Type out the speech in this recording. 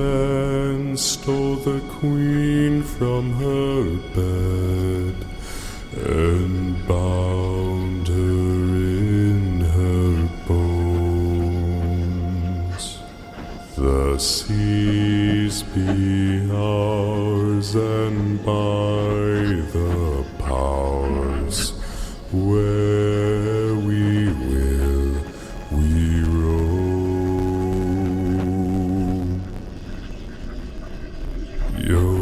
men stole the queen from her bed and bound her in her bones. The seas be ours, and by the powers where we will we roam. Yo